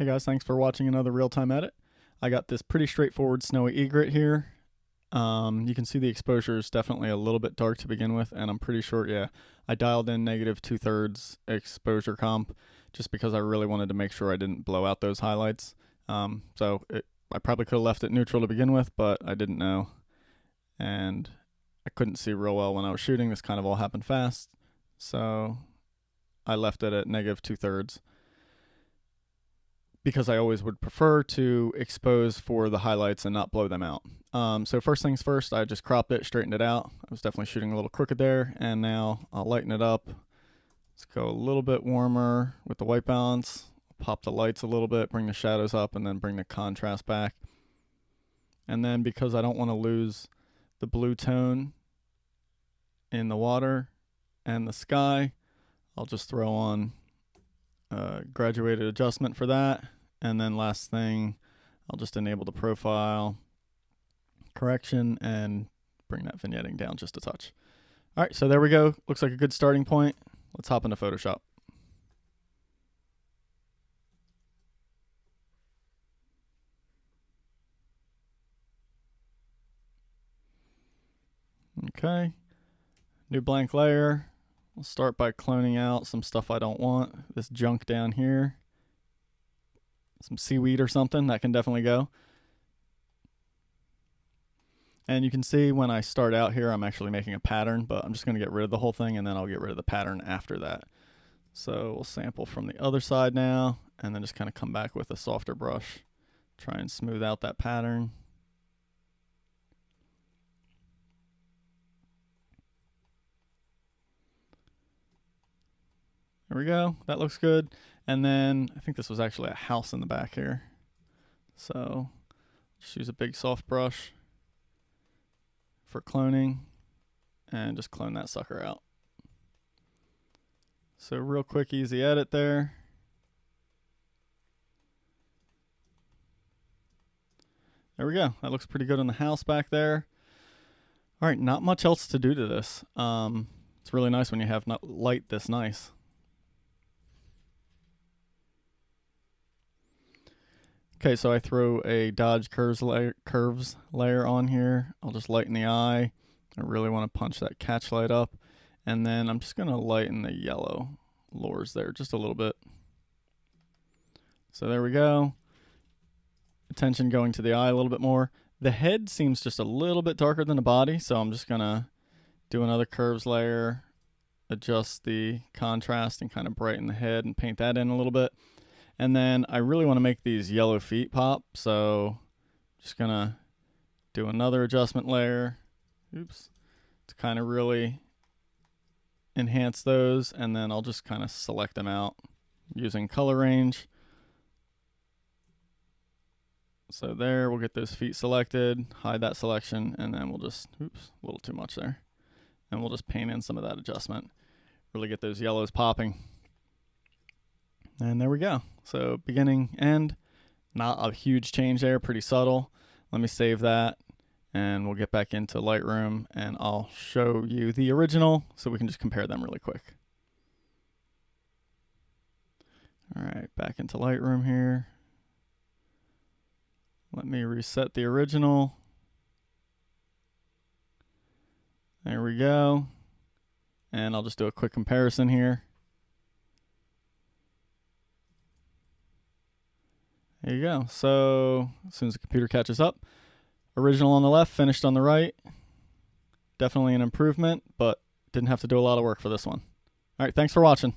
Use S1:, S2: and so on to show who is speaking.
S1: Hey guys, thanks for watching another real-time edit. I got this pretty straightforward Snowy Egret here. You can see the exposure is definitely a little bit dark to begin with, and I'm pretty sure, yeah, I dialed in negative 2/3 exposure comp just because I really wanted to make sure I didn't blow out those highlights. I probably could have left it neutral to begin with, but I didn't know, and I couldn't see real well when I was shooting. This kind of all happened fast, so I left it at negative 2/3. Because I always would prefer to expose for the highlights and not blow them out. So first things first, I just cropped it, straightened it out. I was definitely shooting a little crooked there, and now I'll lighten it up. Let's go a little bit warmer with the white balance. Pop the lights a little bit, bring the shadows up, and then bring the contrast back. And then because I don't want to lose the blue tone in the water and the sky, I'll just throw on graduated adjustment for that. And then last thing, I'll just enable the profile correction and bring that vignetting down just a touch. All right, so there we go. Looks like a good starting point. Let's hop into Photoshop. Okay, new blank layer. We'll start by cloning out some stuff I don't want. This junk down here. Some seaweed or something, that can definitely go. And you can see when I start out here, I'm actually making a pattern, but I'm just gonna get rid of the whole thing and then I'll get rid of the pattern after that. So we'll sample from the other side now and then just kind of come back with a softer brush. Try and smooth out that pattern. There we go, that looks good. And then I think this was actually a house in the back here. So just use a big soft brush for cloning and just clone that sucker out. So real quick, easy edit there. There we go, that looks pretty good on the house back there. All right, not much else to do to this. It's really nice when you have light this nice. Okay, so I throw a dodge curves layer on here. I'll just lighten the eye. I really want to punch that catch light up. And then I'm just going to lighten the yellow lures there just a little bit. So there we go. Attention going to the eye a little bit more. The head seems just a little bit darker than the body, so I'm just going to do another curves layer, adjust the contrast and kind of brighten the head and paint that in a little bit. And then I really want to make these yellow feet pop, so just gonna do another adjustment layer, to kind of really enhance those, and then I'll just kind of select them out using color range. So there, we'll get those feet selected, hide that selection, and then we'll just, a little too much there. And we'll just paint in some of that adjustment, really get those yellows popping. And there we go. So beginning, end, not a huge change there, pretty subtle. Let me save that and we'll get back into Lightroom and I'll show you the original so we can just compare them really quick. All right, back into Lightroom here. Let me reset the original. There we go. And I'll just do a quick comparison here. There you go. So as soon as the computer catches up, original on the left, finished on the right. Definitely an improvement, but didn't have to do a lot of work for this one. All right, thanks for watching.